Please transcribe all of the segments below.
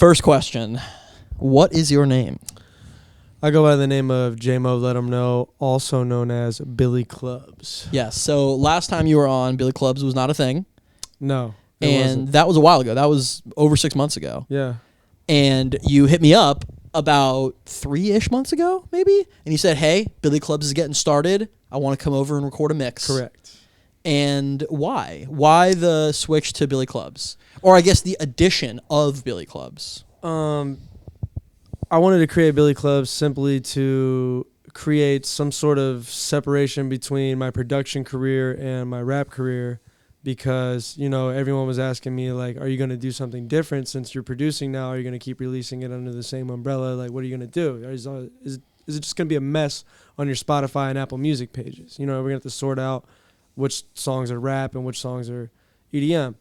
First question. What is your name? I go by the name of J-Mo Let 'Em Know, also known as Billy Clubs. Yes. So last time you were on, Billy Clubs was not a thing. No. And that was a while ago. That was over 6 months ago. Yeah. And you hit me up about 3-ish months ago, maybe? And you said, hey, Billy Clubs is getting started. I want to come over and record a mix. Correct. And why? Why the switch to Billy Clubs? Or I guess the addition of Billy Clubs? I wanted to create Billy Clubs simply to create some sort of separation between my production career and my rap career because, you know, everyone was asking me, like, are you going to do something different since you're producing now? Are you going to keep releasing it under the same umbrella? Like, what are you going to do? Is it just going to be a mess on your Spotify and Apple Music pages? You know, we're going to have to sort out which songs are rap and which songs are EDM.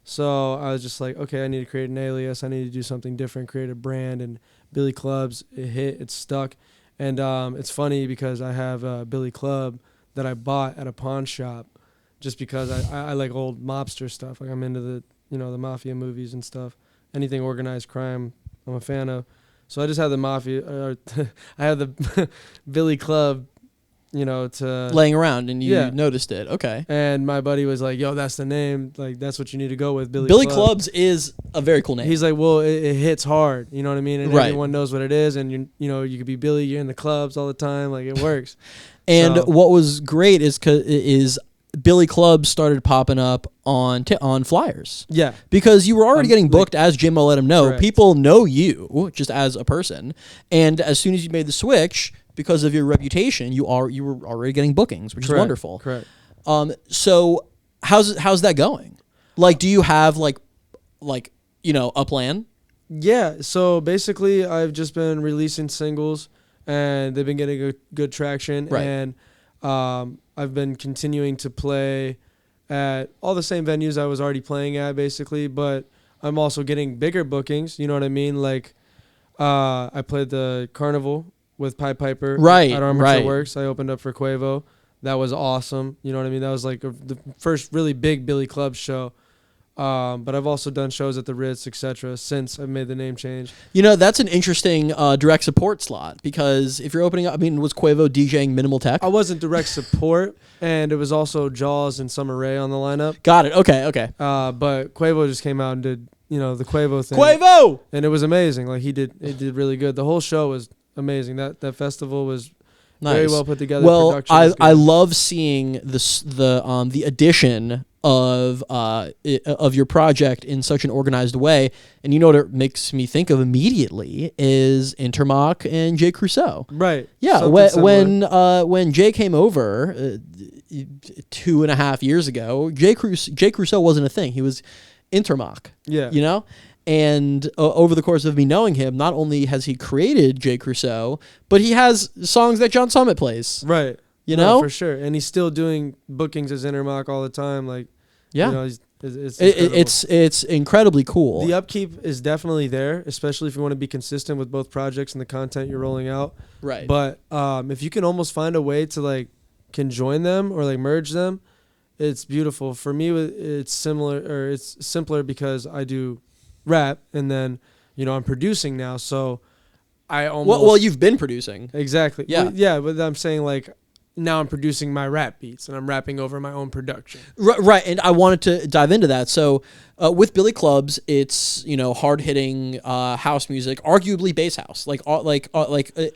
So I was just like, okay, I need to create an alias. I need to do something different, create a brand. And Billy Clubs, it hit, it's stuck. And it's funny because I have a Billy Club that I bought at a pawn shop just because I like old mobster stuff. Like I'm into the, you know, the mafia movies and stuff. Anything organized crime, I'm a fan of. So I just have the mafia, I have the Billy Club, you know, to laying around and you noticed it. Okay. And my buddy was like, yo, that's the name. Like, that's what you need to go with, Billy Clubs is a very cool name. He's like, well, it hits hard. You know what I mean? And right. Everyone knows what it is. And, you know, you could be Billy. You're in the clubs all the time. Like, it works. And what was great is Billy Clubs started popping up on flyers. Yeah. Because you were already getting booked as J-Mo Let 'Em Know. Correct. People know you just as a person. And as soon as you made the switch, because of your reputation, you were already getting bookings, which is wonderful. Correct. So how's that going? Like, do you have like you know, a plan? Yeah. So basically, I've just been releasing singles, and they've been getting good traction. Right. And I've been continuing to play at all the same venues I was already playing at, basically. But I'm also getting bigger bookings. You know what I mean? Like, I played the Carnival with Pied Piper at Armature Works. I opened up for Quavo. That was awesome. You know what I mean? That was like the first really big Billy Clubs show. But I've also done shows at the Ritz, etc. since I've made the name change. You know, that's an interesting direct support slot because if you're opening up, I mean, was Quavo DJing Minimal Tech? I wasn't direct support, and it was also Jaws and Summer Rae on the lineup. Got it. Okay. But Quavo just came out and did, you know, the Quavo thing. Quavo! And it was amazing. Like, it did really good. The whole show was amazing. That festival was very well put together. Well, I love seeing the addition of your project in such an organized way. And you know what it makes me think of immediately is Intermock and Jay Crusoe. Right. Yeah. When Jay came over 2.5 years ago, Jay Crusoe wasn't a thing. He was Intermock. Yeah. You know. And over the course of me knowing him, not only has he created Jay Crusoe, but he has songs that John Summit plays. Right. You know? For sure. And he's still doing bookings as Intermock all the time. Like, yeah. You know, it's incredibly cool. The upkeep is definitely there, especially if you want to be consistent with both projects and the content you're rolling out. Right. But if you can almost find a way to, like, conjoin them or, like, merge them, it's beautiful. For me, it's simpler because I do rap, and then, you know, I'm producing now, so I almost... Well, you've been producing. Exactly. Yeah. Well, yeah, but I'm saying, like, now I'm producing my rap beats, and I'm rapping over my own production. Right, and I wanted to dive into that. So with Billy Clubs, it's, you know, hard-hitting house music, arguably bass house,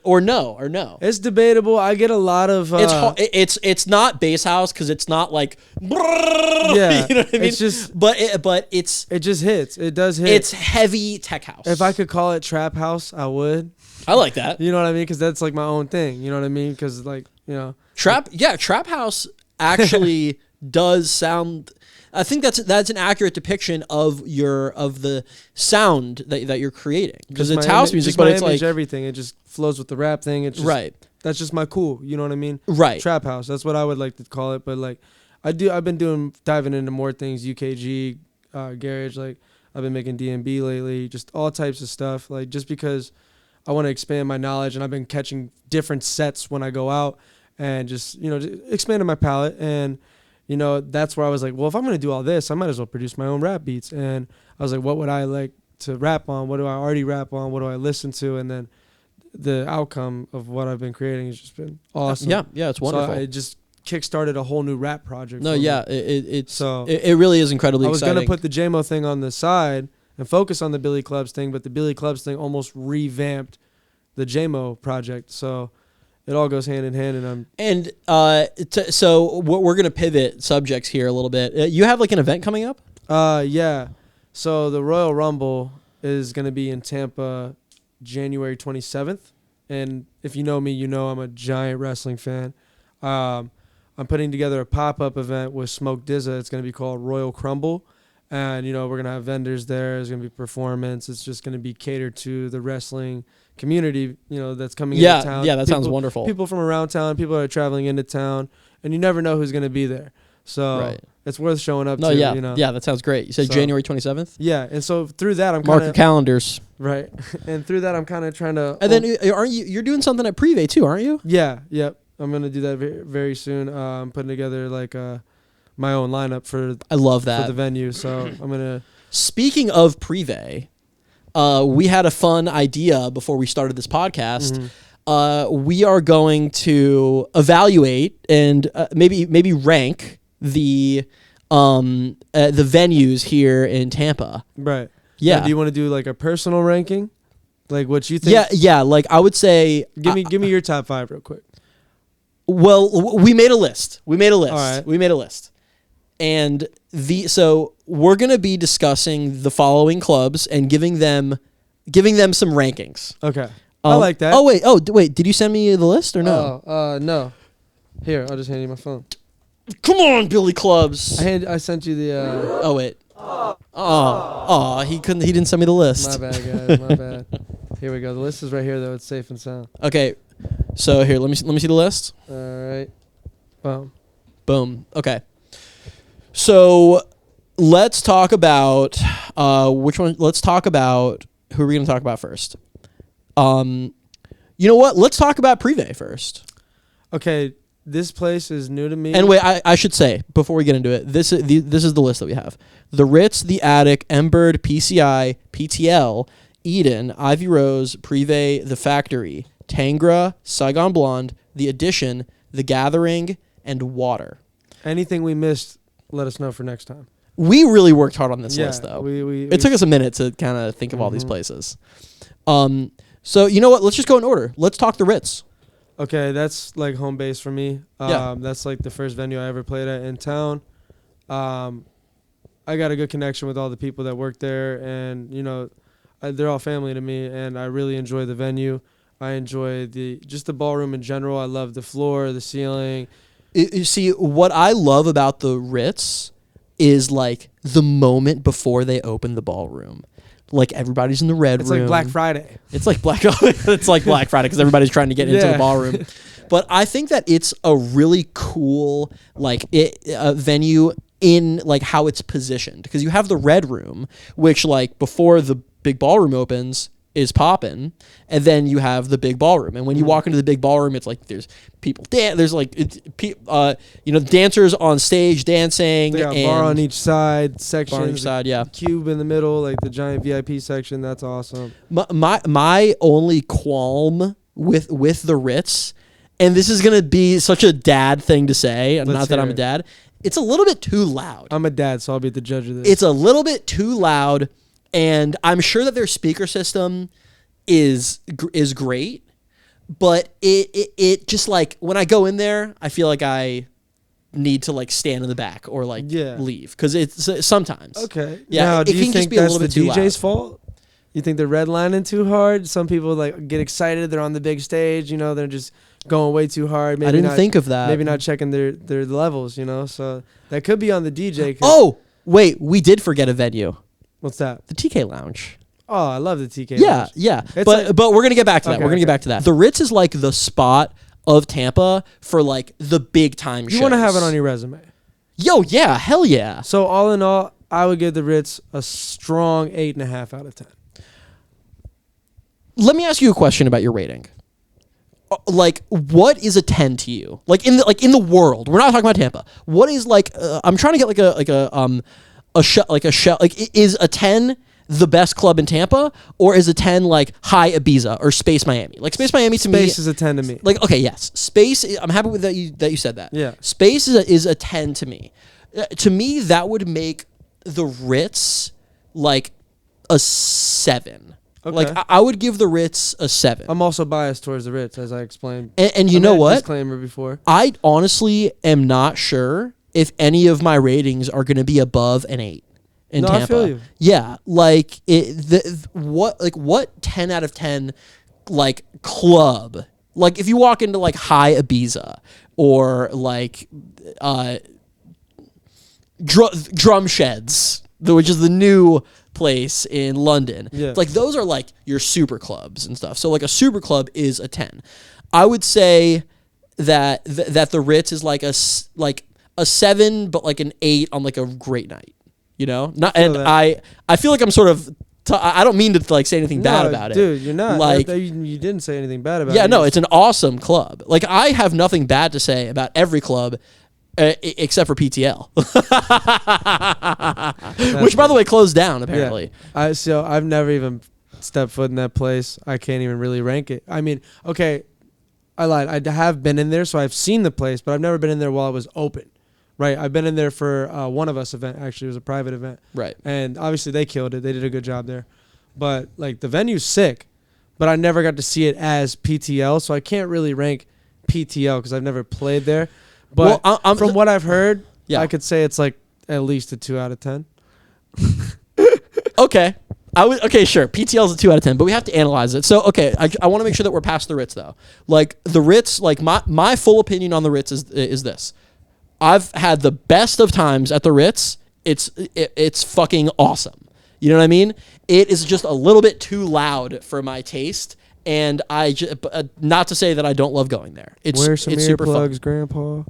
or no. It's debatable. I get a lot of... it's not bass house because it's not like... Yeah, you know what I mean? It's just... But it's... It just hits. It does hit. It's heavy tech house. If I could call it trap house, I would. I like that. You know what I mean? Because that's, like, my own thing. You know what I mean? Because, like, you know... Trap house actually does sound. I think that's an accurate depiction of the sound that you're creating because it's house music, but it's like everything. It just flows with the rap thing. It's just, right. That's just my cool. You know what I mean? Right. Trap house. That's what I would like to call it. But like, I've been diving into more things. UKG, garage. Like, I've been making DMB lately. Just all types of stuff. Like, just because I want to expand my knowledge, and I've been catching different sets when I go out. And just, you know, expanding my palette. And, you know, that's where I was like, well, if I'm going to do all this, I might as well produce my own rap beats. And I was like, what would I like to rap on? What do I already rap on? What do I listen to? And then the outcome of what I've been creating has just been awesome. Yeah, it's wonderful. So it just kickstarted a whole new rap project. No, for yeah, me. it really is incredibly exciting. I was gonna put the JMO thing on the side and focus on the Billy Clubs thing, but the Billy Clubs thing almost revamped the JMO project. So it all goes hand in hand, so we're gonna pivot subjects here a little bit. You have like an event coming up? Yeah. So the Royal Rumble is gonna be in Tampa, January 27th, and if you know me, you know I'm a giant wrestling fan. I'm putting together a pop-up event with Smoke Dizza. It's gonna be called Royal Crumble. And, we're going to have vendors there. There's going to be performance. It's just going to be catered to the wrestling community, that's coming into town. Yeah, that sounds wonderful. People from around town, people that are traveling into town, and you never know who's going to be there. So it's worth showing up to, Yeah, that sounds great. You said January 27th? Yeah, and so through that, I'm Mark your calendars. Right. And through that, I'm kind of trying to... And then you're doing something at Privé too, aren't you? Yeah, yep. I'm going to do that very, very soon. I'm putting together like my own lineup for I love that for the venue. So I'm gonna. Speaking of Privé, we had a fun idea before we started this podcast. We are going to evaluate and maybe rank the venues here in Tampa. Right. Yeah. Now, do you want to do like a personal ranking, like what you think? Yeah. Like I would say, give me your top 5 real quick. Well, we made a list. All right. We made a list. And so we're going to be discussing the following clubs and giving them some rankings. Okay. I like that. Wait. Did you send me the list or no? No. Here, I'll just hand you my phone. Come on, Billy Clubs. I sent you the. Oh wait. He didn't send me the list. My bad, guys. My bad. Here we go. The list is right here, though. It's safe and sound. Okay. So here, let me see the list. All right. Boom. Okay. So let's talk about which one. Let's talk about who are we going to talk about first. You know what? Let's talk about Privé first. Okay. This place is new to me. And wait, I should say before we get into it, this is the list that we have: the Ritz, the Attic, Emberd, PCI, PTL, Eden, Ivy Rose, Privé, the Factory, Tangra, Saigon Blonde, the Edition, the Gathering, and Water. Anything we missed, let us know for next time. We really worked hard on this list, though. It took us a minute to kind of think of all these places. So you know what? Let's just go in order. Let's talk the Ritz. Okay, that's like home base for me. Yeah. That's like the first venue I ever played at in town. I got a good connection with all the people that work there, and they're all family to me, and I really enjoy the venue. I enjoy the ballroom in general. I love the floor, the ceiling. You see, what I love about the Ritz is like the moment before they open the ballroom. Like everybody's in the red room. It's like Black Friday. It's like Black Friday because everybody's trying to get into the ballroom. But I think that it's a really cool venue in like how it's positioned, because you have the red room, which like before the big ballroom opens is popping, and then you have the big ballroom. And when you walk into the big ballroom, it's like there's people there's like dancers on stage dancing. They got a bar on each side, section. Bar on each side, yeah. Cube in the middle, like the giant VIP section. That's awesome. My only qualm with the Ritz, and this is gonna be such a dad thing to say, and not that I'm a dad. It's a little bit too loud. I'm a dad, so I'll be the judge of this. It's a little bit too loud. And I'm sure that their speaker system is great, but it just like when I go in there, I feel like I need to like stand in the back or like leave, because it's sometimes. Okay. Yeah. Now, do it you can think just be a that's little the bit too DJ's loud. fault? You think they're redlining too hard? Some people like get excited. They're on the big stage. They're just going way too hard. Maybe I didn't think of that. Maybe not checking their levels. So that could be on the DJ. Oh wait, we did forget a venue. What's that? The TK Lounge. Oh, I love the TK Lounge. Yeah. But we're gonna get back to that. Okay, We're gonna get back to that. The Ritz is like the spot of Tampa for like the big time shows. You want to have it on your resume. Yo, yeah, hell yeah. So all in all, I would give the Ritz a strong 8.5 out of 10. Let me ask you a question about your rating. Like, what is a 10 to you? Like in the world, we're not talking about Tampa. What is like? I'm trying to get like a shell. Like, is a 10 the best club in Tampa, or is a 10 like High Ibiza or Space Miami? Like Space Miami to me, Space is a 10 to me. like okay, yes, Space. I'm happy with that you said that. Yeah. Space is a 10 to me. To me, that would make the Ritz like a 7. Okay. Like I would give the Ritz a 7. I'm also biased towards the Ritz, as I explained. And you I know made a what? disclaimer before. I honestly am not sure if any of my ratings are going to be above an 8 in No, Tampa. I feel you. Yeah, like what 10 out of 10 like club? Like if you walk into like High Ibiza or like Drum Sheds, which is the new place in London. Yeah. It's like those are like your super clubs and stuff. So like a super club is a 10. I would say that that the Ritz is like a 7, but like an 8 on like a great night. You know, not and that. I feel like I'm sort of. I don't mean to like say anything bad about it, dude. You're not. Like You didn't say anything bad about it. yeah, no, it's an awesome club. Like I have nothing bad to say about every club. Except for PTL, which by the way closed down apparently. Yeah. I've never even stepped foot in that place. I can't even really rank it. I mean, okay, I lied. I have been in there, so I've seen the place, but I've never been in there while it was open. Right, I've been in there for One of Us event. Actually, it was a private event. Right, and obviously they killed it. They did a good job there, but like the venue's sick, but I never got to see it as PTL, so I can't really rank PTL because I've never played there. But well, from what I've heard, yeah. I could say it's like at least a 2 out of 10. Okay. Okay, sure. PTL is a 2 out of 10, but we have to analyze it. So, okay, I want to make sure that we're past the Ritz, though. Like, the Ritz, like, my full opinion on the Ritz is this. I've had the best of times at the Ritz. It's fucking awesome. You know what I mean? It is just a little bit too loud for my taste, and not to say that I don't love going there. Wear some it's super earplugs, fun. Grandpa.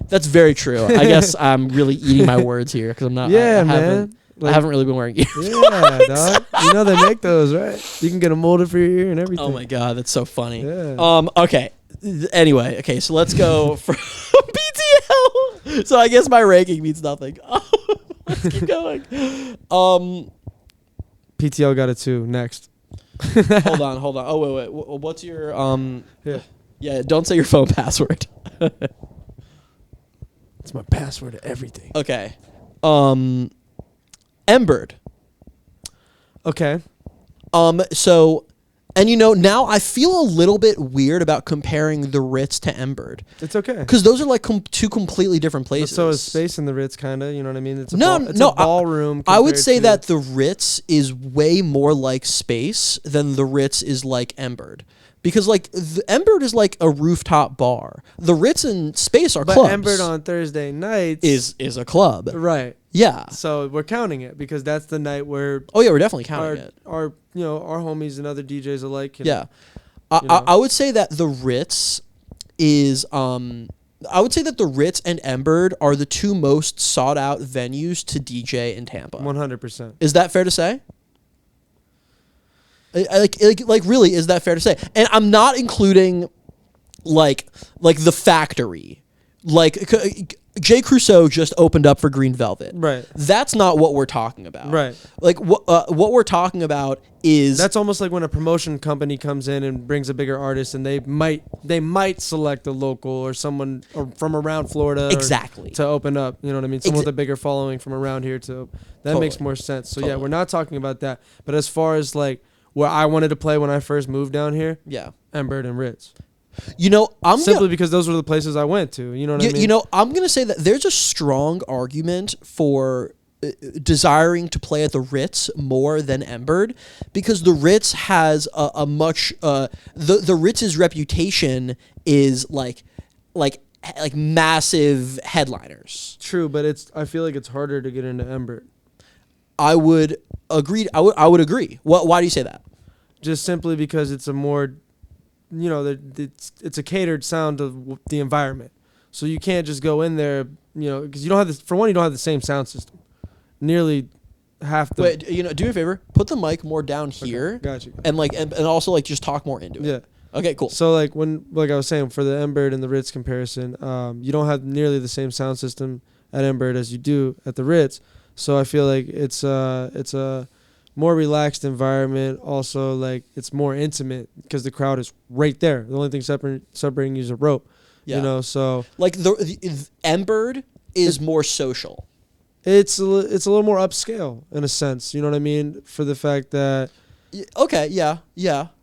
That's very true. I guess I'm really eating my words here because I'm not. Yeah, man. I haven't really been wearing ears. Yeah, dog. You know they make those, right? You can get them molded for your ear and everything. Oh my god, that's so funny. Yeah. Okay. Anyway, okay, so let's go from PTL. So I guess my ranking means nothing. Let's keep going. PTL got a 2. Next. Hold on. Oh wait. What's your Yeah, don't say your phone password. It's my password to everything. Okay. Embered. Okay. So, and now I feel a little bit weird about comparing the Ritz to Embered. It's okay. Because those are like two completely different places. But so is Space in the Ritz, kind of. You know what I mean? It's a ballroom. I would say that the Ritz is way more like Space than the Ritz is like Embered. Because like the Embered is like a rooftop bar. The Ritz and Space are clubs. But Embered on Thursday nights is a club. Right. Yeah. So we're counting it because that's the night where oh yeah, we're definitely counting it. Our our homies and other DJs alike. Yeah. I would say that the Ritz is I would say that the Ritz and Embered are the two most sought out venues to DJ in Tampa. 100%. Is that fair to say? Like really, is that fair to say? And I'm not including like the Factory. Like Jay Crusoe just opened up for Green Velvet. Right. That's not what we're talking about. Right. Like what we're talking about is that's almost like when a promotion company comes in and brings a bigger artist, and they might select a local or someone from around Florida exactly to open up. You know what I mean? Someone with a bigger following from around here too. That totally makes more sense. So totally. Yeah, we're not talking about that. But as far as like where I wanted to play when I first moved down here, yeah, Embered and Ritz. I'm simply because those were the places I went to. You know what I mean? I'm gonna say that there's a strong argument for desiring to play at the Ritz more than Embered, because the Ritz has a much the Ritz's reputation is like massive headliners. True, but I feel like it's harder to get into Embered. I would agree. I would agree. Why do you say that? Just simply because it's a more it's a catered sound of the environment. So you can't just go in there, because you don't have for one, you don't have the same sound system. Nearly half the. Wait, do me a favor. Put the mic more down here. Okay, gotcha. And also just talk more into it. Yeah. Okay, cool. So like I was saying, for the Embered and the Ritz comparison, you don't have nearly the same sound system at Embered as you do at the Ritz. So I feel like it's a more relaxed environment. Also, like it's more intimate because the crowd is right there. The only thing separating you is a rope. Yeah. You know, so Like the M-Bird is more social. it's it's a little more upscale in a sense. You know what I mean? For the fact that Okay, yeah.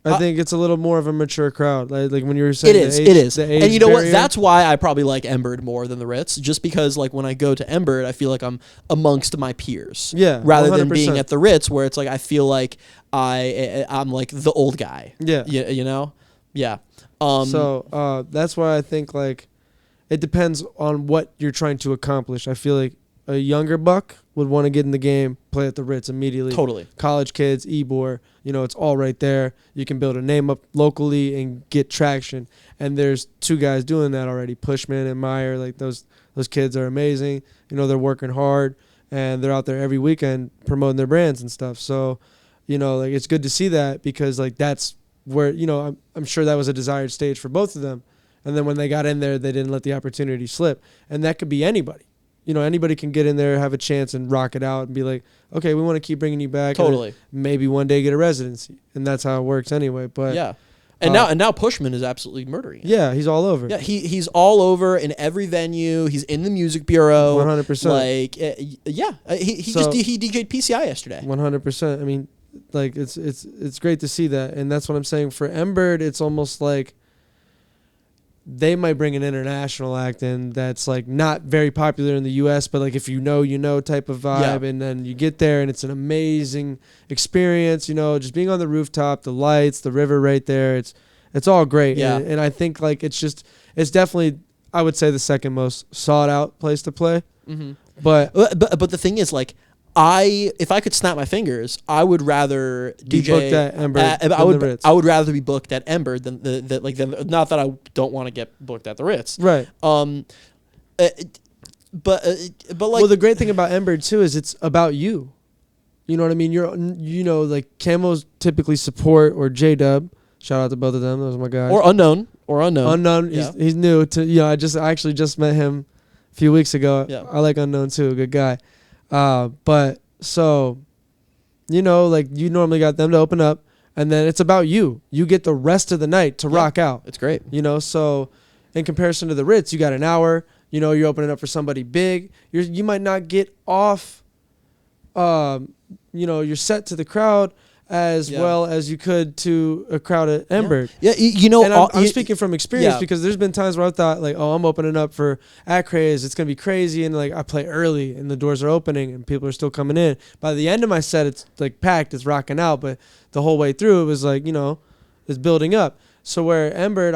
I think it's a little more of a mature crowd. Like when you were saying, it is. the age And you know what? barrier. That's why I probably like M-Bird more than the Ritz, just because like when I go to M-Bird, I feel like I'm amongst my peers. Yeah, Rather than 100%. being at the Ritz, where it's like I feel like I'm like the old guy. Yeah. You know. Yeah. So that's why I think like it depends on what you're trying to accomplish. I feel like a younger buck would want to get in the game, play at the Ritz immediately. Totally. College kids, Ebor, it's all right there. You can build a name up locally and get traction. And there's two guys doing that already, Pushman and Meyer. Like those kids are amazing. They're working hard and they're out there every weekend promoting their brands and stuff. So, like it's good to see that because like that's where, I'm sure that was a desired stage for both of them. And then when they got in there, they didn't let the opportunity slip. And that could be anybody. Anybody can get in there, have a chance, and rock it out and be like, okay, we want to keep bringing you back. Totally. Maybe one day get a residency. And that's how it works anyway. But yeah. And now Pushman is absolutely murdering it. Yeah, he's all over. Yeah, he's all over in every venue. He's in the music bureau. 100%. Like, he DJ'd PCI yesterday. 100%. I mean, like it's great to see that, and that's what I'm saying. For M-Bird, it's almost like they might bring an international act in that's like not very popular in the U.S., but like if you know type of vibe, and then you get there and it's an amazing experience. Just being on the rooftop, the lights, the river right there. It's all great. Yeah. And I think like it's definitely, I would say, the second most sought out place to play. Mm-hmm. But the thing is, like, if I could snap my fingers, I would rather be DJ booked at M-Bird. I would rather be booked at M-Bird than not that I don't want to get booked at the Ritz. Right. But like, well, the great thing about M-Bird too is it's about you. You know what I mean? Like Camo's typically support or J-Dub. Shout out to both of them. Those are my guys. Or unknown. Unknown. Yeah. He's new to. I actually just met him a few weeks ago. Yeah. I like Unknown too. Good guy. But so, like you normally got them to open up, and then it's about you. You get the rest of the night to rock out. It's great. So in comparison to the Ritz, you got an hour. You're opening up for somebody big. You might not get off, your set to the crowd as well as you could to a crowd at M-Bird. Yeah, and I'm speaking from experience because there's been times where I thought like, oh, I'm opening up for at Craze, it's gonna be crazy, and like I play early and the doors are opening and people are still coming in. By the end of my set, it's like packed, it's rocking out, but the whole way through it was like, it's building up. So where M-Bird,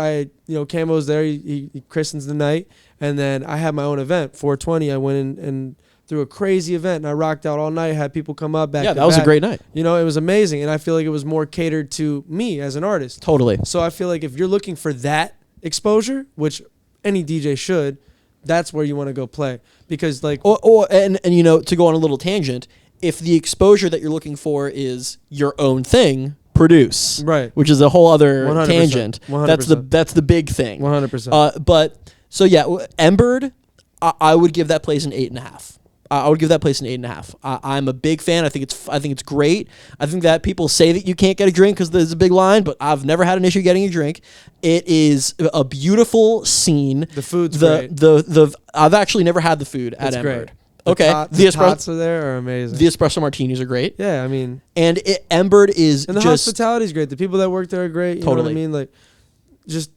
Camo's there, he christens the night, and then I had my own event, 420. I went in and threw a crazy event, and I rocked out all night, had people come up back. Yeah, that was a great night. It was amazing, and I feel like it was more catered to me as an artist. Totally. So I feel like if you're looking for that exposure, which any DJ should, that's where you want to go play. Because like... And to go on a little tangent, if the exposure that you're looking for is your own thing, produce. Right. Which is a whole other 100%, tangent. 100%. That's the big thing. 100%. But, so yeah, M-Bird, I would give that place an 8.5. I would give that place an 8.5. I'm a big fan. I think it's great. I think that people say that you can't get a drink because there's a big line, but I've never had an issue getting a drink. It is a beautiful scene. The food's great. I've actually never had the food at M-Bird. Okay, the tots are there are amazing. The espresso martinis are great. Yeah, I mean, and M-Bird is and the hospitality is great. The people that work there are great. You know what I mean? Like, just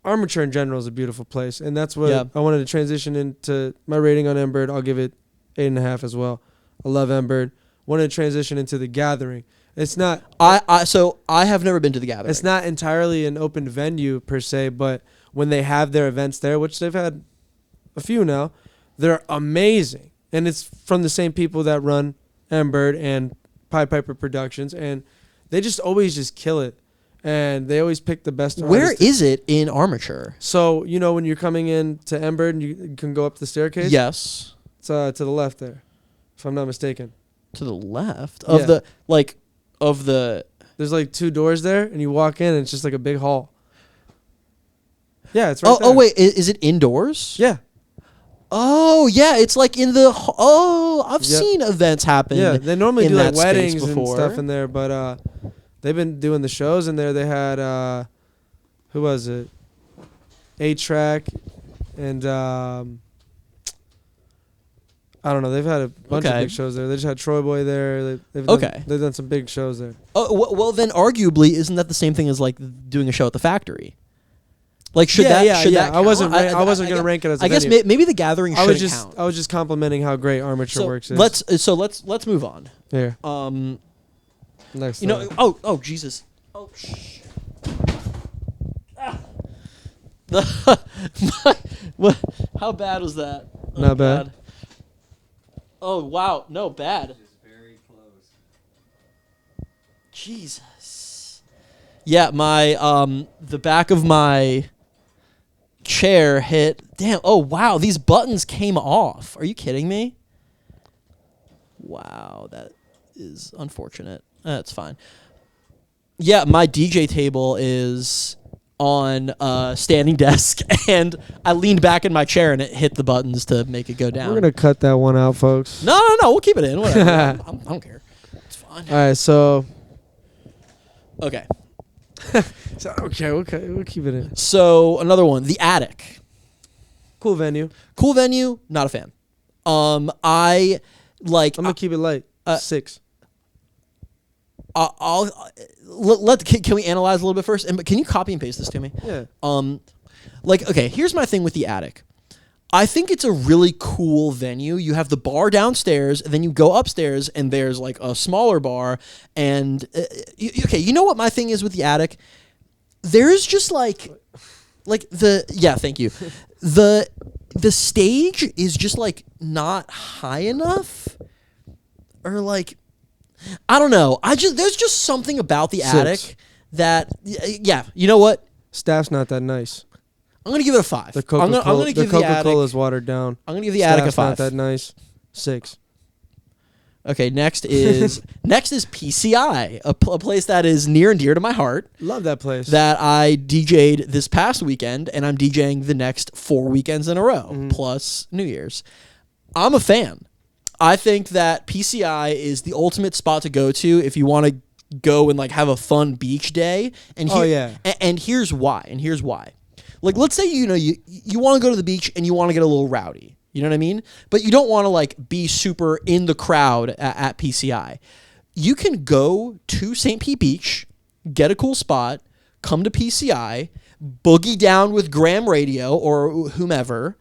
Armature in general is a beautiful place, and that's what I wanted to transition into my rating on M-Bird. I'll give it 8.5 as well. I love M-Bird. Wanted to transition into the Gathering. It's not. So I have never been to the Gathering. It's not entirely an open venue per se, but when they have their events there, which they've had a few now, they're amazing, and it's from the same people that run M-Bird and Pied Piper Productions, and they just always just kill it, and they always pick the best. Where is it in Armature? So when you're coming in to M-Bird and you can go up the staircase. Yes. It's to the left there, if I'm not mistaken. To the left of the There's like two doors there, and you walk in, and it's just like a big hall. Yeah, it's right there. Oh wait, is it indoors? Yeah. Oh yeah, it's like in the. I've Yep. seen events happen. Yeah, they normally in do like that space weddings and before. stuff in there, but they've been doing the shows in there. They had who was it? 8-Track and I don't know. They've had a bunch of Okay. big shows there. They just had Troy Boy there. They've done some big shows there. Oh well, then arguably, isn't that the same thing as like doing a show at the Factory? Like should that I count? wasn't gonna rank it as a I guess venue. maybe the Gathering I was should just count. I was just complimenting how great Armature Works is. Let's move on. Here. You Next. know, oh Jesus. Oh shh. What? How bad was that? Oh, Not bad. God. Oh wow, no bad. Very close. Jesus. Yeah, my the back of my chair hit. Damn. Oh wow, these buttons came off. Are you kidding me? Wow, that is unfortunate. That's fine. Yeah, my DJ table is on a standing desk, and I leaned back in my chair, and it hit the buttons to make it go down. We're gonna cut that one out, folks. No, we'll keep it in. Whatever. I don't care. It's fine. All right, so Okay. okay, we'll keep it in. So another one, the Attic. Cool venue. Cool venue. Not a fan. I like. I'm gonna keep it light. 6. Can we analyze a little bit first? And can you copy and paste this to me? Yeah. Okay, here's my thing with the Attic. I think it's a really cool venue. You have the bar downstairs, and then you go upstairs, and there's like a smaller bar. And okay, you know what my thing is with the Attic? There is just thank you. The stage is just like not high enough, or like. I don't know. There's just something about the 6. Attic that you know what? Staff's not that nice. I'm gonna give it a 5. The I'm gonna give the Attic. Coca-Cola's watered down. I'm gonna give the Attic a Staff's 5. not that nice. 6. Okay, next is PCI, a place that is near and dear to my heart. Love that place. That I DJ'd this past weekend, and I'm DJing the next 4 weekends in a row, plus New Year's. I'm a fan. I think that PCI is the ultimate spot to go to if you want to go and like have a fun beach day. And and here's why. Like, let's say you want to go to the beach and you want to get a little rowdy. You know what I mean? But you don't want to like be super in the crowd at PCI. You can go to St. Pete Beach, get a cool spot, come to PCI, boogie down with Graham Radio or whomever.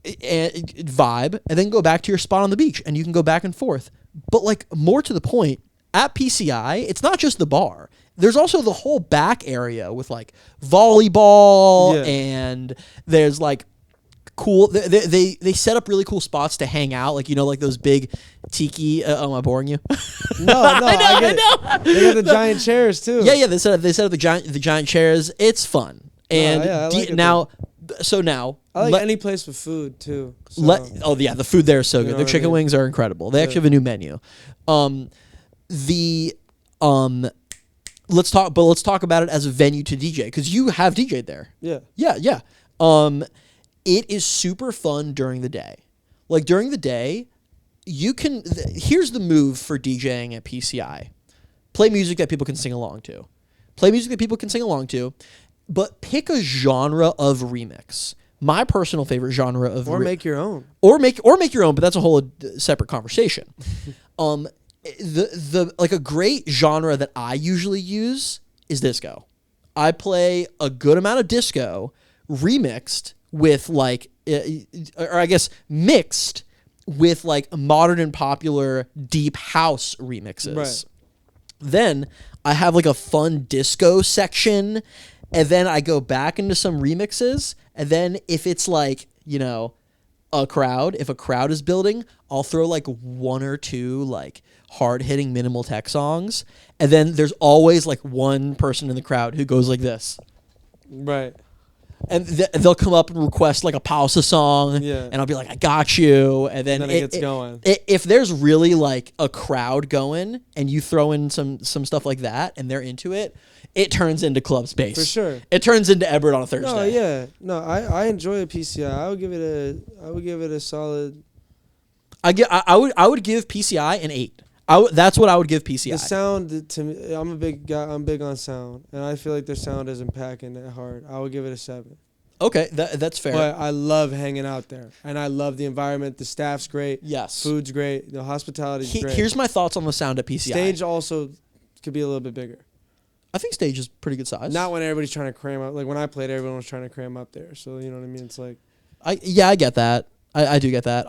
And vibe, and then go back to your spot on the beach, and you can go back and forth. But like more to the point, at PCI, it's not just the bar. There's also the whole back area with like volleyball, and there's like cool. They set up really cool spots to hang out, like like those big tiki. Am I boring you? No, I get it. They got the giant chairs too. Yeah. They set up the giant chairs. It's fun, and I like it now. So now, I like any place with food too. So. The food there is so good. know The what I chicken mean? wings are incredible. They actually have a new menu. Let's talk about it as a venue to DJ, because you have DJ'd there. Yeah. Yeah. It is super fun during the day. Like during the day, you can. Here's the move for DJing at PCI: play music that people can sing along to. But pick a genre of remix. My personal favorite genre of make your own. Or make your own, but that's a whole separate conversation. The like a great genre that I usually use is disco. I play a good amount of disco remixed with like or I guess mixed with like modern and popular deep house remixes. Right. Then I have like a fun disco section. And then I go back into some remixes, and then if it's like, if a crowd is building, I'll throw like 1 or 2 like hard-hitting minimal tech songs, and then there's always like one person in the crowd who goes like this. Right. and they'll come up and request like a pausa song, Yeah. and I'll be like, I got you, and then, And then it gets going. If there's really like a crowd going, and you throw in some stuff like that, and they're into it, it turns into club space For sure. It turns into Everett on a Thursday. No, yeah, no, I enjoy a PCI. I would give it a solid. I would give PCI an 8. That's what I would give PCI. The sound to me, I'm a big guy. I'm big on sound, and I feel like their sound isn't packing that hard. I would give it a 7. Okay, that's fair. But I love hanging out there, and I love the environment. The staff's great. Yes. Food's great. The hospitality's great. Here's my thoughts on the sound at PCI. Stage also could be a little bit bigger. I think stage is pretty good size. Not when everybody's trying to cram up. Like when I played, everyone was trying to cram up there. So you know what I mean? It's like I get that. I do get that.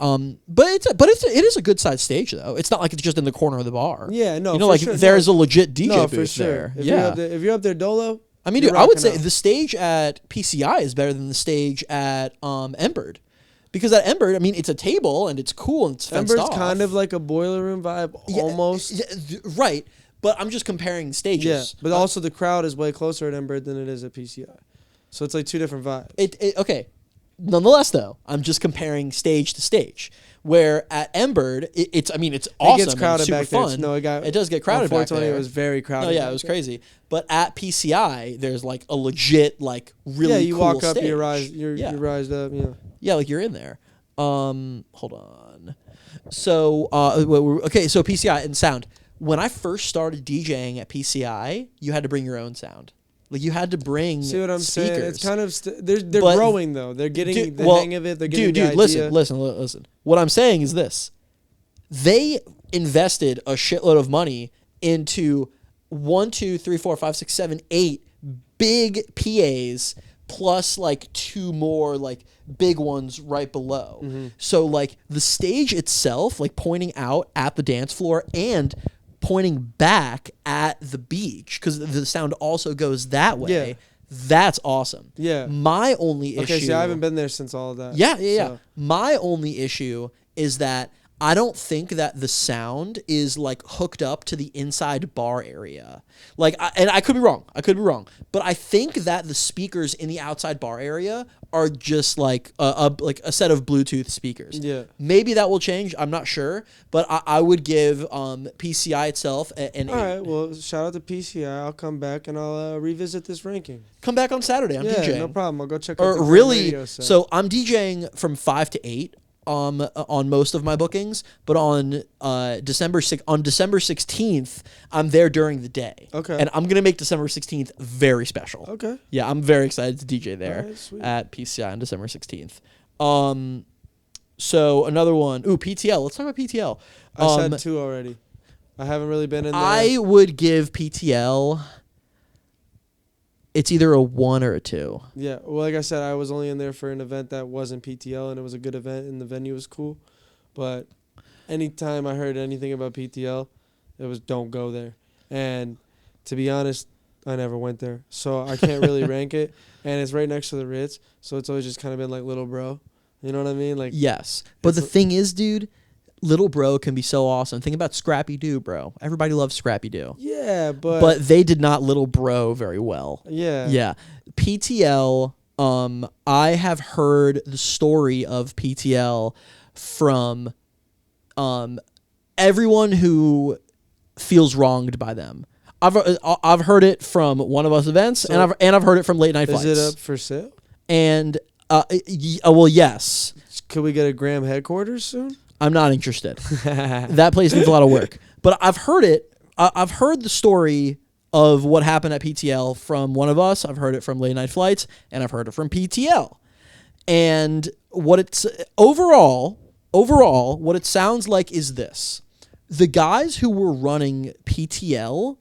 But it is a good sized stage though. It's not like it's just in the corner of the bar. yeah, no, You know, for like sure. there's a legit DJ no, booth for sure. there. If Yeah. you're up there dolo. I mean, you're dude, I would rocking say out. the stage at PCI is better than the stage at Emberd. Because at Emberd, I mean, it's a table and it's cool and it's fenced Ember's off. kind of like a boiler room vibe, almost. Yeah, right. But I'm just comparing stages. Yeah, but also the crowd is way closer at Emberd than it is at PCI. So it's like two different vibes. Okay. Nonetheless, though, I'm just comparing stage to stage. Where at Emberd, it's awesome. It gets crowded and it's super back fun. there. No, it does get crowded back there. Unfortunately, it was very crowded. No, yeah, back it was there. crazy. But at PCI, there's like a legit, like really Yeah, you cool walk up, stage. you're Yeah. rised up. Yeah. Yeah, like you're in there. Hold on. So, okay, so PCI and sound. When I first started DJing at PCI, you had to bring your own sound. Like you had to bring See what I'm speakers. saying? It's kind of they're But- growing though. They're getting the hang of it. They're getting dude, the idea. listen. What I'm saying is this: they invested a shitload of money into 1, 2, 3, 4, 5, 6, 7, 8 big PAs plus like 2 more like big ones right below. Mm-hmm. So like the stage itself, like pointing out at the dance floor and pointing back at the beach because the sound also goes that way. Yeah. That's awesome. Yeah. My only issue. Okay, see, I haven't been there since all of that. Yeah. So. My only issue is that I don't think that the sound is like hooked up to the inside bar area. Like, and I could be wrong. But I think that the speakers in the outside bar area are just like a set of Bluetooth speakers. Yeah. Maybe that will change. I'm not sure. But I would give PCI itself an All 8. right. Well, shout out to PCI. I'll come back and I'll revisit this ranking. Come back on Saturday. I'm yeah, DJing. no problem. I'll go check out Or the Grand really, radio set. so I'm DJing from 5 to 8 on most of my bookings, but on December 16th, I'm there during the day. Okay. And I'm going to make December 16th very special. Okay. Yeah, I'm very excited to DJ there Alright, sweet. at PCI on December 16th. So another one. Ooh, PTL. Let's talk about PTL. I said 2 already. I haven't really been in there. I would give PTL, it's either a 1 or a 2. Yeah, well, like I said, I was only in there for an event that wasn't PTL, and it was a good event, and the venue was cool. But anytime I heard anything about PTL, it was don't go there. And to be honest, I never went there, so I can't really rank it. And it's right next to the Ritz, so it's always just kind of been like little bro. You know what I mean? Like Yes. But the It's- thing is, dude, Little Bro can be so awesome. Think about Scrappy Doo, bro. Everybody loves Scrappy Doo. yeah, but But they did not Little Bro very well. yeah, Yeah. PTL, I have heard the story of PTL from everyone who feels wronged by them. I've heard it from One of Us events, So- and I've heard it from Late Night is Flights. it up for sale? And well, yes. Could we get a Graham headquarters soon? I'm not interested. That place needs a lot of work. But I've heard it. I've heard the story of what happened at PTL from One of Us. I've heard it from Late Night Flights, and I've heard it from PTL. And what it's overall, what it sounds like is this: the guys who were running PTL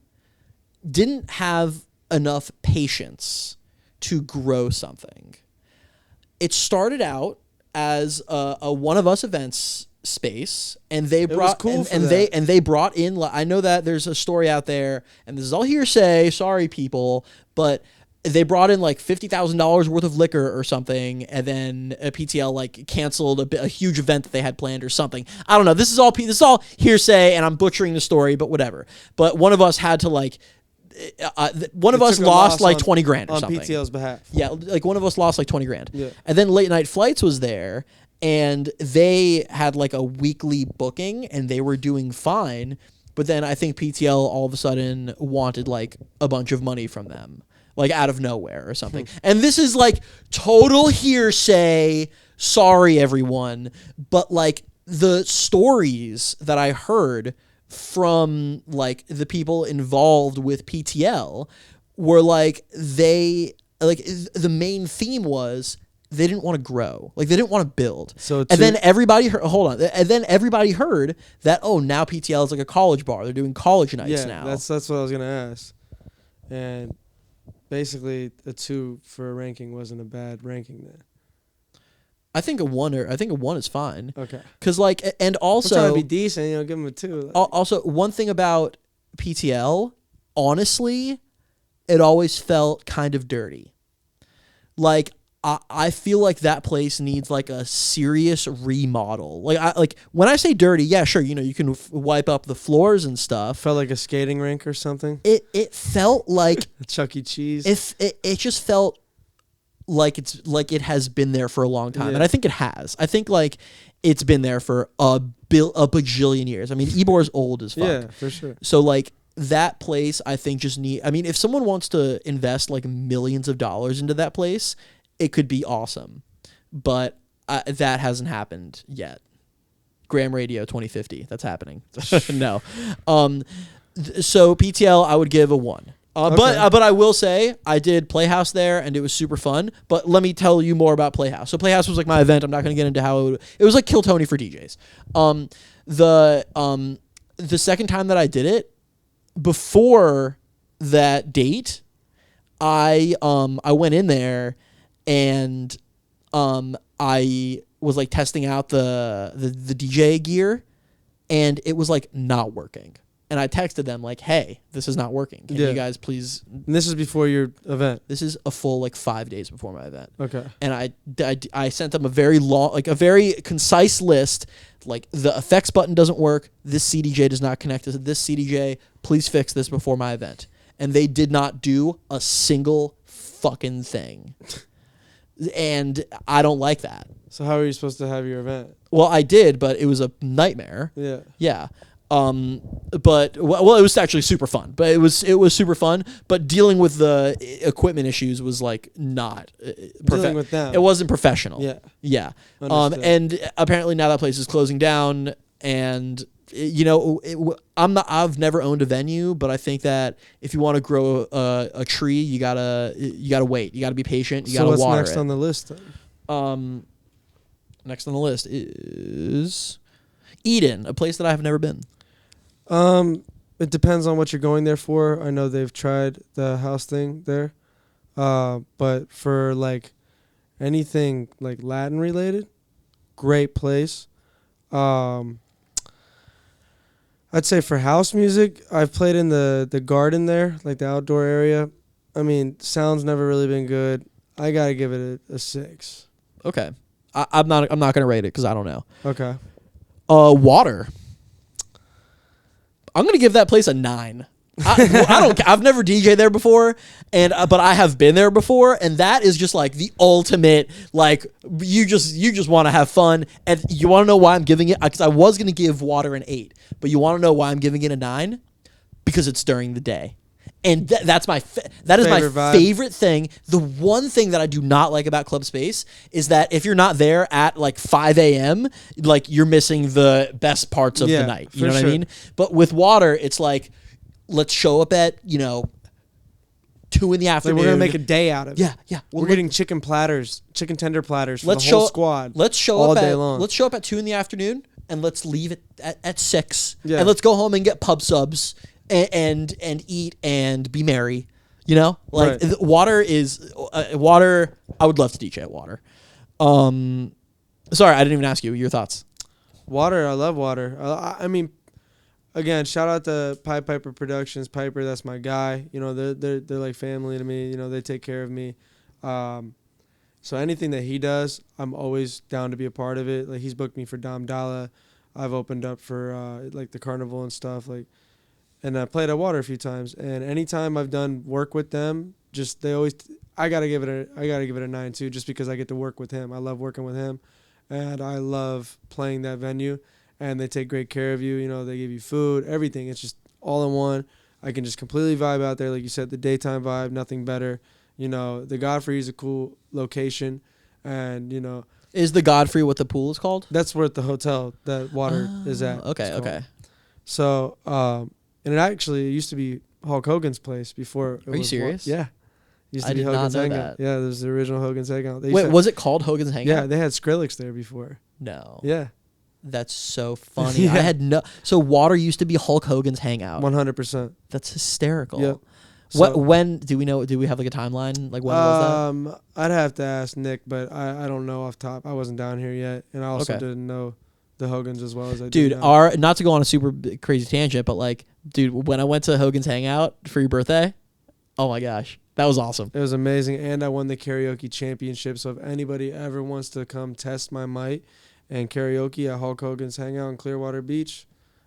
didn't have enough patience to grow something. It started out as a One of Us events space, and they brought cool for and that. they brought in. I know that there's a story out there, and this is all hearsay. Sorry, people, but they brought in like $50,000 worth of liquor or something, and then PTL like canceled a huge event that they had planned or something. I don't know. This is all hearsay, and I'm butchering the story, but whatever. But One of Us had to like one of They us took a lost loss like on- 20 grand or on something. PTL's behalf. Yeah, like one of us lost like 20 grand. Yeah. And then Late Night Flights was there, and they had like a weekly booking, and they were doing fine. But then I think PTL all of a sudden wanted like a bunch of money from them, like out of nowhere or something. And this is like total hearsay. Sorry, everyone. But like the stories that I heard from like the people involved with PTL were like the main theme was they didn't want to grow, like they didn't want to build. And then everybody heard, and then everybody heard that now PTL is like a college bar. They're doing college nights now. That's what I was gonna ask. And basically, a 2 for a ranking wasn't a bad ranking then. I think a 1 is fine. Okay. Cause like, and also I'm trying to be decent, give them a 2. Like. Also, one thing about PTL, honestly, it always felt kind of dirty. Like I feel like that place needs like a serious remodel. Like when I say dirty, yeah, sure, you can wipe up the floors and stuff. Felt like a skating rink or something. It felt like Chuck E. Cheese. It just felt like it has been there for a long time, Yeah. and I think it has. I think like it's been there for a bajillion years. I mean, Ebor's old as fuck. Yeah, for sure. So like that place, I think if someone wants to invest like millions of dollars into that place, it could be awesome. But that hasn't happened yet. Graham Radio 2050, that's happening. No. So PTL, I would give a 1. Okay. But I will say I did Playhouse there and it was super fun. But let me tell you more about Playhouse. So Playhouse was like my event. I'm not going to get into how it was like Kill Tony for DJs. The second time that I did it, before that date, I went in there and I was like testing out the DJ gear, and it was like not working. And I texted them like, "Hey, this is not working. Can you guys please?" And this is before your event. This is a full like 5 days before my event. Okay. And I sent them a very long, like a very concise list. Like, the effects button doesn't work. This CDJ does not connect to this CDJ. Please fix this before my event. And they did not do a single fucking thing. And I don't like that. So how are you supposed to have your event? Well, I did, but it was a nightmare. Yeah. Yeah. But it was actually super fun. But it was super fun. But dealing with the equipment issues was like not Dealing with them. It wasn't professional. Yeah. Yeah. Understood. And apparently now that place is closing down. And I've never owned a venue, but I think that if you want to grow a tree, you gotta wait. You gotta be patient. You gotta water it. So what's next on the list then? Next on the list is Eden, a place that I have never been. It depends on what you're going there for. I know they've tried the house thing there. But for like anything like Latin related, great place. I'd say for house music, I've played in the garden there, like the outdoor area. I mean, sound's never really been good. I gotta give it a 6. Okay. I'm not gonna rate it because I don't know. Okay. Water. I'm gonna give that place a 9. I've never DJed there before, but I have been there before, and that is just like the ultimate. Like you just want to have fun, and you want to know why I'm giving it? Because I was gonna give Water an 8, but you want to know why I'm giving it a 9? Because it's during the day. And that's my favorite thing. The one thing that I do not like about Club Space is that if you're not there at like 5 a.m., like you're missing the best parts of the night. You know what I mean? But with Water, it's like, let's show up at 2 in the afternoon. Like we're gonna make a day out of it. Yeah. We're getting chicken tender platters for the whole squad. Let's show all up day long. Let's show up at 2 in the afternoon and let's leave it at 6. Yeah. And let's go home and get pub subs. And eat and be merry, like right. Water is Water. I would love to DJ at Water. Sorry, I didn't even ask you your thoughts. Water, I love Water. I mean, again, shout out to Piper Productions. Piper, that's my guy. They're like family to me. They take care of me. So anything that he does, I'm always down to be a part of it. Like he's booked me for Dom Dalla. I've opened up for like the carnival and stuff. Like. and I played at Water a few times. And anytime I've done work with them, I gotta give it a 9 too, just because I get to work with him. I love working with him, and I love playing that venue. And they take great care of you. You know, they give you food, everything. It's just all in one. I can just completely vibe out there, like you said, the daytime vibe, nothing better. You know, the Godfrey is a cool location, and you know, Is the Godfrey what the pool is called? that's where the hotel that Water is at. Okay. So, and it used to be Hulk Hogan's place before. Are you serious? Yeah. Used to I be did not Hogan's know Hangout. that. Yeah, there's the original Hogan's Hangout. Wait, was it called Hogan's Hangout? Yeah, they had Skrillex there before. No. Yeah, That's so funny. Yeah. I had no. So Water used to be Hulk Hogan's hangout. 100%. That's hysterical. Yep. What? So- When do we know? Do we have like a timeline? Like when was I'd have to ask Nick, but I don't know off top. I wasn't down here yet, and I also Okay. didn't know the Hogans as well as I that? Dude, do now. not to go on a super crazy tangent, but like, dude, when I went to Hogan's Hangout for your birthday, oh my gosh, that was awesome. It was amazing, and I won the karaoke championship. So if anybody ever wants to come test my might and karaoke at Hulk Hogan's Hangout in Clearwater Beach,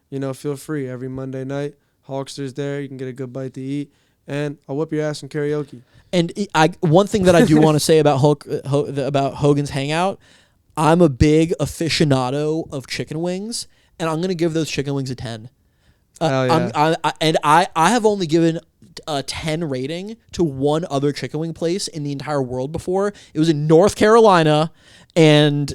you know, feel free. Every Monday night, Hulkster's there. You can get a good bite to eat, and I'll whip your ass in karaoke. And one thing that I do want to say about about Hogan's Hangout, I'm a big aficionado of chicken wings, and I'm gonna give those chicken wings a 10. Hell yeah. I have only given a 10 rating to one other chicken wing place in the entire world before. It was in North Carolina, and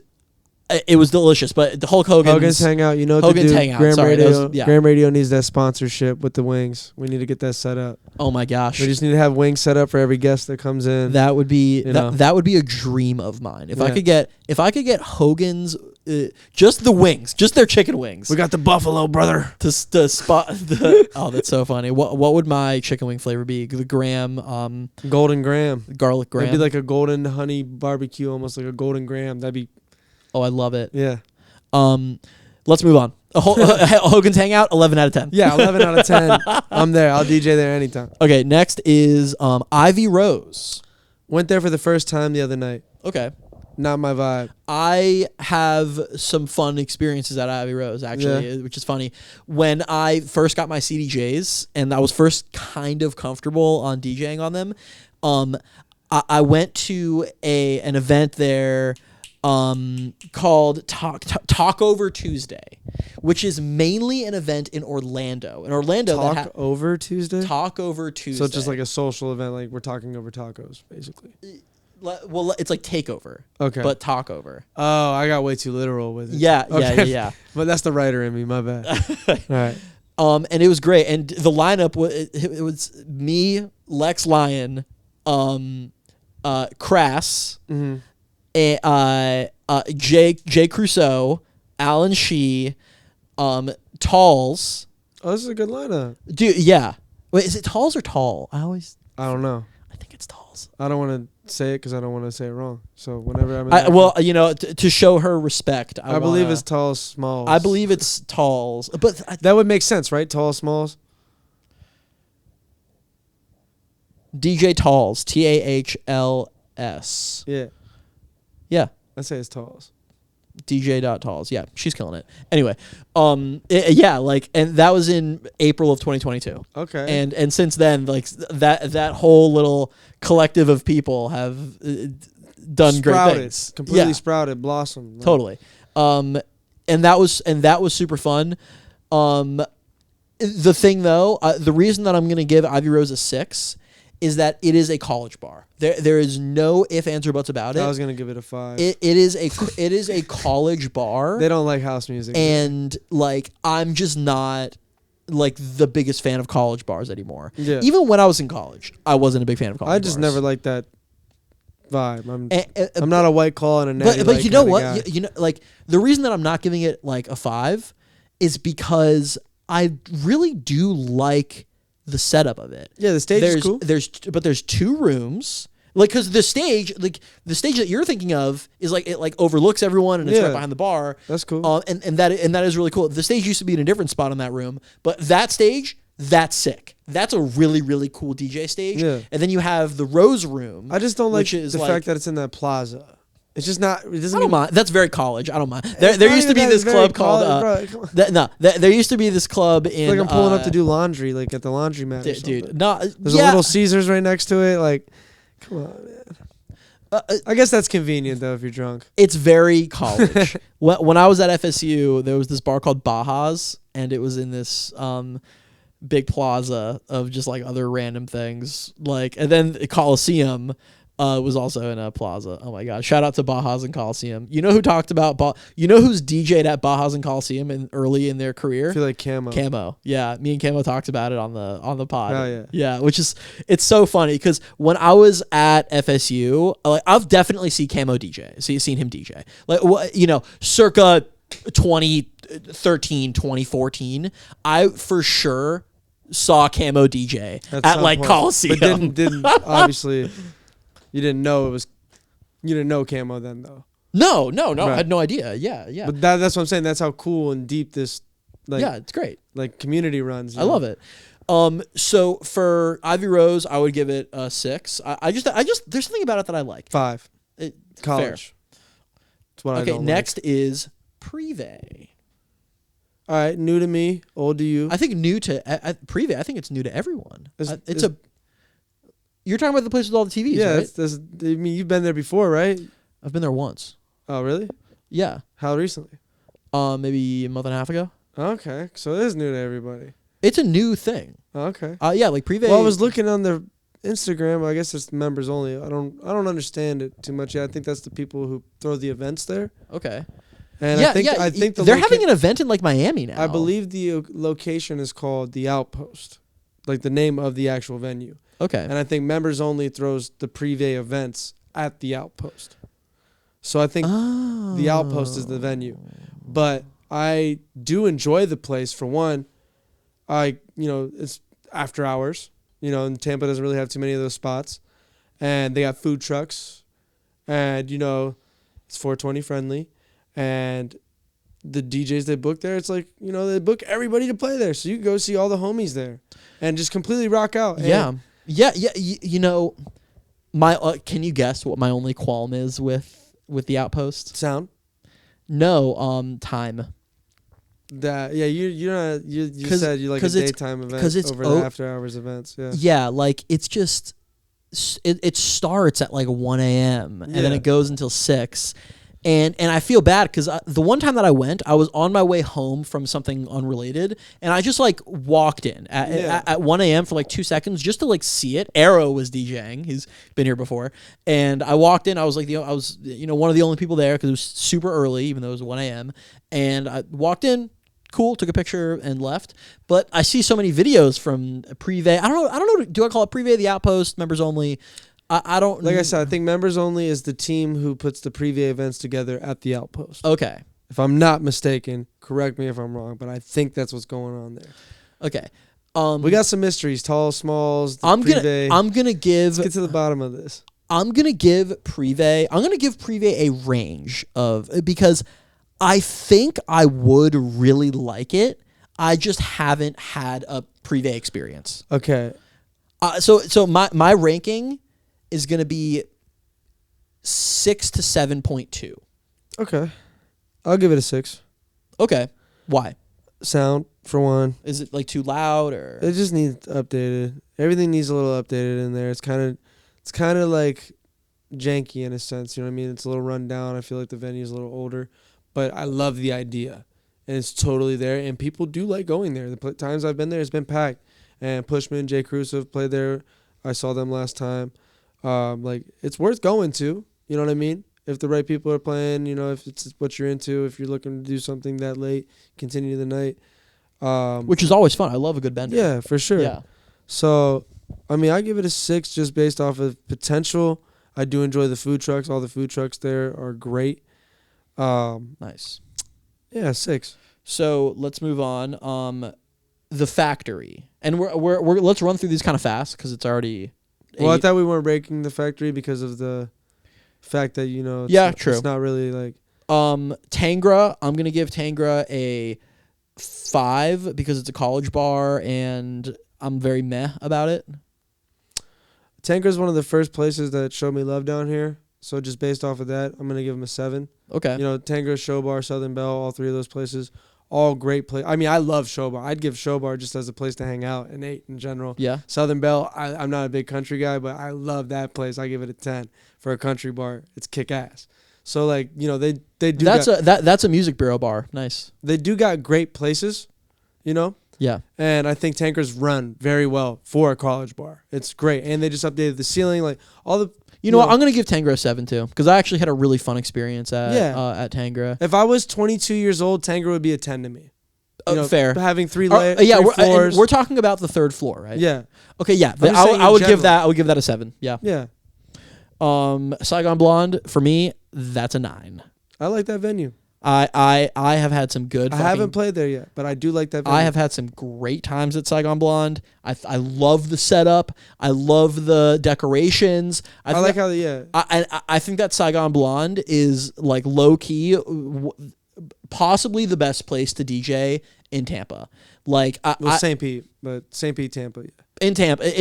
it was delicious. But the Hogan's Hangout, you know what Hogan's to do. Hangout, Graham sorry, that Radio, was- yeah. Graham Radio needs that sponsorship with the wings. We need to get that set up. Oh my gosh, We just need to have wings set up for every guest that comes in. that would be You know. that would be a dream of mine. If I Yeah. could get Hogan's just the wings, just their chicken wings. We got the buffalo, brother. to spot the oh, that's so funny. What would my chicken wing flavor be? The graham, Golden Graham. garlic graham. That'd be like a golden honey barbecue, almost like a golden graham. That'd be, Oh, I love it. yeah. Let's move on. Hogan's Hangout, 11 out of 10. Yeah, 11 out of 10. I'm there. I'll DJ there anytime. Okay, next is Ivy Rose. Went there for the first time the other night. Okay. Not my vibe. I have some fun experiences at Ivy Rose, actually, which is funny. When I first got my CDJs and I was first kind of comfortable on DJing on them, I went to an event there called Talkover Tuesday, which is mainly an event in Orlando. In Orlando, Talk over Tuesday? Talkover Tuesday. So it's just like a social event, like we're talking over tacos, basically. Well, it's like takeover, Okay. but talkover. Oh, I got way too literal with it. Yeah, Okay. yeah. But that's the writer in me, my bad. All right. And it was great, and the lineup was it was me, Lex Lyon, Crass, Mm-hmm. Jay Crusoe, Alan Shee, Talls. Oh, this is a good lineup. Dude, yeah. Wait, is it Talls or Tall? I don't know. I think it's Talls. I don't want to say it because I don't want to say it wrong. So whenever I'm in Well, you know, to show her respect, I believe it's Tall Smalls. I believe it's Talls, but that would make sense, right? Tall Smalls. DJ Talls, TAHLS. Yeah, Yeah. I say it's Talls. DJ.Talls. Yeah, she's killing it. Anyway, yeah, like, and that was in April of 2022. Okay. And since then, like, that whole little collective of people have done great sprouted, things. completely Yeah, sprouted, blossomed. Like, totally. And that was super fun. The thing though, the reason that I'm gonna give Ivy Rose a 6 is that it is a college bar. There is no ifs, ands, or buts about it. I was gonna give it a 5. It is a college bar. They don't like house music. And like, I'm just not like the biggest fan of college bars anymore. Yeah. Even when I was in college, I wasn't a big fan of college bars. I just never liked that vibe. I'm And- not a White Claw and a natty. but you know what? Guy. You know, like, the reason that I'm not giving it like a 5 is because I really do like the setup of it. Yeah, the stage is cool. There's 2 rooms. Like, because the stage that you're thinking of is like, it like overlooks everyone and it's Yeah. right behind the bar. That's cool. And that is really cool. The stage used to be in a different spot on that room, but that stage, that's sick. That's a really, really cool DJ stage. Yeah. And then you have the Rose Room. I just don't like which is the like- fact that it's in that plaza. It's just not. It doesn't I don't even, mind. That's very college. I don't mind. It's There not used to even be that, this it's very club called. college, bro, come on. There used to be this club in. It's like I'm pulling up to do laundry, like at the laundromat. Or dude. something. No, There's a little Caesars right next to it. Like, come on, man. I guess that's convenient though if you're drunk. It's very college. When I was at FSU, there was this bar called Baja's, and it was in this big plaza of just like other random things. Like, and then the Coliseum was also in a plaza. Oh my god! Shout out to Baja's and Coliseum. You know who talked about You know who's DJ'd at Baja's and Coliseum early in their career? I feel like Camo. Yeah, me and Camo talked about it on the pod. Oh yeah. Yeah, which is it's so funny because when I was at FSU, like I've definitely seen Camo DJ. Seen him DJ. Like circa 2013, 2014, I for sure saw Camo DJ at like point. Coliseum. But didn't obviously you didn't know Camo then though. No, Right. I had no idea. Yeah. But that's what I'm saying. That's how cool and deep this It's great. like community runs. I love it. So for Ivy Rose, I would give it a 6. I just there's something about it that I like. 5. It, College. That's what I okay, don't next is Privé. All right, new to me, old to you. I think new to Privé. I think it's new to everyone. It's You're talking about the place with all the TVs, yeah, right? I mean, you've been there before, right? I've been there once. Oh, really? Yeah. How recently? Maybe a month and a half ago. Okay, so it is new to everybody. It's a new thing. Okay. Yeah, like Privé. Well, I was looking on their Instagram. I guess it's members only. I don't understand it too much yet. I think that's the people who throw the events there. Okay. And yeah, I think they're having an event in like Miami now. I believe the location is called the Outpost, like the name of the actual venue. Okay. And I think members only throws the Privé events at the Outpost. So I think the Outpost is the venue. But I do enjoy the place. For one, it's after hours. And Tampa doesn't really have too many of those spots. And they got food trucks. And, it's 420 friendly. And the DJs they book there, it's like, they book everybody to play there. So you can go see all the homies there and just completely rock out. Yeah. My can you guess what my only qualm is with the Outpost? Sound? No, time. That you said you like a daytime event over the after hours events. Yeah. Yeah, like it's just it starts at like 1 a.m. and then it goes until 6. And I feel bad because the one time that I went, I was on my way home from something unrelated, and I just like walked in at 1 a.m. for like 2 seconds just to like see it. Arrow was DJing; he's been here before, and I walked in. I was like, I was one of the only people there because it was super early, even though it was 1 a.m. And I walked in, cool, took a picture and left. But I see so many videos from Privé. I don't know. Do I call it Privé, the Outpost, members only? I don't. Like I said, I think members only is the team who puts the Privé events together at the Outpost. Okay. If I'm not mistaken, correct me if I'm wrong, but I think that's what's going on there. Okay. We got some mysteries, tall, smalls. I'm gonna give. Let's get to the bottom of this. I'm gonna give Privé a range of, because I think I would really like it. I just haven't had a Privé experience. Okay. So my ranking is going to be 6 to 7.2. Okay. I'll give it a 6. Okay. Why? Sound, for one. Is it like too loud or? It just needs updated. Everything needs a little updated in there. It's kind of like janky in a sense. You know what I mean? It's a little run down. I feel like the venue's a little older. But I love the idea. And it's totally there. And people do like going there. The times I've been there, it's been packed. And Pushman, Jay Cruz have played there. I saw them last time. It's worth going to, you know what I mean? If the right people are playing, if it's what you're into, if you're looking to do something that late, continue the night. Which is always fun. I love a good bender. Yeah, for sure. Yeah. So, I give it a 6 just based off of potential. I do enjoy the food trucks. All the food trucks there are great. Nice. Yeah, 6. So let's move on. The Factory, and we're let's run through these kind of fast because it's already. 8. Well, I thought we weren't breaking the Factory because of the fact that true. It's not really like. Tangra, I'm gonna give Tangra a 5 because it's a college bar and I'm very meh about it. Tangra's one of the first places that showed me love down here. So just based off of that, I'm gonna give them a 7. Okay. You know, Tango, Show Bar, Southern Belle, all 3 of those places, all great place. I mean, I love Show Bar. I'd give Show Bar just as a place to hang out and eat in general. Yeah. Southern Belle, I'm not a big country guy, but I love that place. I give it a 10 for a country bar. It's kick ass. So like, you know, they do. That's a music bureau bar. Nice. They do got great places, you know. Yeah. And I think Tankers run very well for a college bar. It's great, and they just updated the ceiling, like all the. You know what? I'm gonna give Tangra a 7 too, because I actually had a really fun experience at Tangra. If I was 22 years old, Tangra would be a 10 to me. You know, fair. Having 3 Yeah, three floors. we're talking about the 3rd floor, right? Yeah. Okay. Yeah. I'm just saying I would in give general. that a 7. Yeah. Yeah. Saigon Blonde for me, that's a 9. I like that venue. I have had some good. I haven't played there yet, but I do like that venue. I have had some great times at Saigon Blonde. I love the setup. I love the decorations. I like how I think that Saigon Blonde is like low key, possibly the best place to DJ in Tampa. Like St. Pete, but St. Pete, Tampa. Yeah. In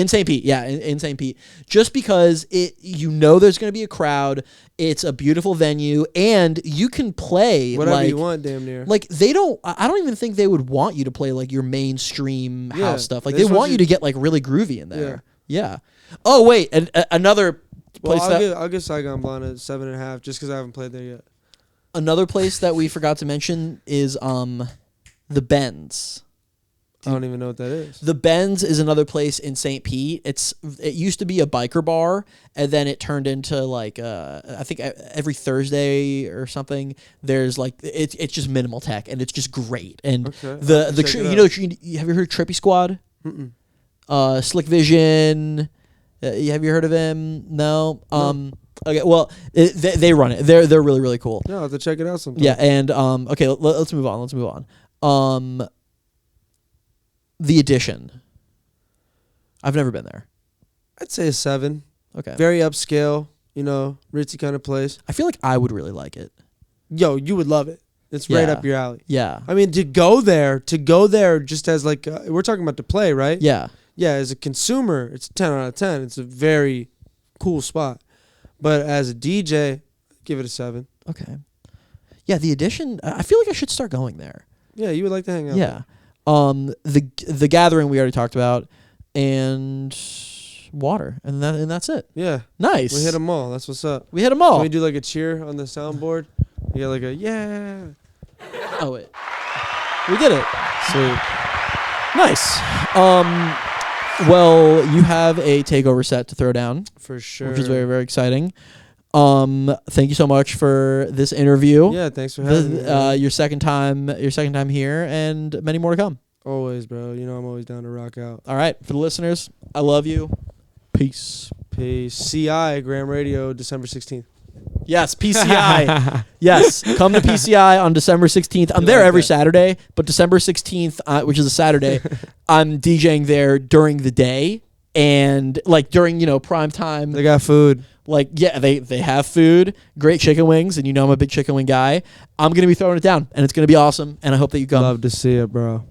St. Pete, yeah, in St. Pete. Just because there's going to be a crowd, it's a beautiful venue, and you can play whatever you want, damn near. Like I don't even think they would want you to play like your mainstream house stuff. Like they want you to get like really groovy in there. Yeah. Oh wait, another place I'll give Saigon Blonde a 7.5 just because I haven't played there yet. Another place that we forgot to mention is the Bends. I don't even know what that is. The Bends is another place in St. Pete. It used to be a biker bar, and then it turned into like I think every Thursday or something. There's like it's just minimal tech, and it's just great. And have you heard of Trippy Squad? Mm-mm. Slick Vision. Have you heard of him? No. Okay. Well, they run it. They're really really cool. No, I'll have to check it out sometime. Yeah. And okay. Let's move on. The Addition. I've never been there. I'd say a 7. Okay. Very upscale, you know, ritzy kind of place. I feel like I would really like it. Yo, you would love it. It's right up your alley. Yeah. I mean, to go there just as like, we're talking about to play, right? Yeah. Yeah, as a consumer, it's a 10 out of 10. It's a very cool spot. But as a DJ, give it a 7. Okay. Yeah, The Addition, I feel like I should start going there. Yeah, you would like to hang out Yeah. there. The Gathering we already talked about, and Water, and that's it. Yeah. Nice. We hit them all. That's what's up. We hit them all. Can we do like a cheer on the soundboard? You got like a yeah. Oh wait. We did it. Sweet. Nice. Well, you have a takeover set to throw down. For sure. Which is very, very exciting. Thank you so much for this interview. Yeah, thanks for having me. Your second time here, and many more to come. Always, bro. You know I'm always down to rock out. All right, for the listeners, I love you. Peace. Peace. CI Graham Radio, December 16th. Yes, PCI. Yes, come to PCI on December 16th. I'm there every Saturday, but December 16th, which is a Saturday, I'm DJing there during the day and like during prime time. They got food. Like, yeah, they have food, great chicken wings, and I'm a big chicken wing guy. I'm going to be throwing it down, and it's going to be awesome, and I hope that you come. Love to see it, bro.